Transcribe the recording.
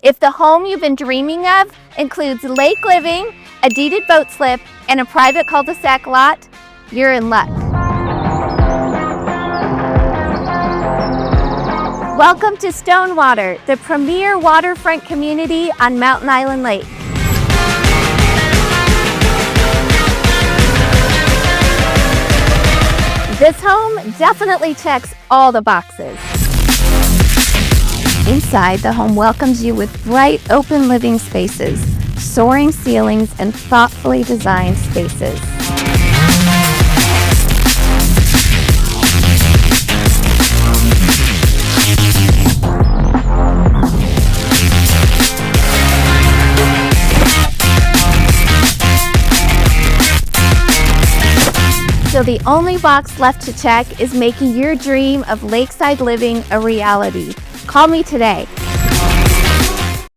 If the home you've been dreaming of includes lake living, a deeded boat slip, and a private cul-de-sac lot, you're in luck. Welcome to Stonewater, the premier waterfront community on Mountain Island Lake. This home definitely checks all the boxes. Inside, the home welcomes you with bright, open living spaces, soaring ceilings, and thoughtfully designed spaces. So the only box left to check is making your dream of lakeside living a reality. Call me today.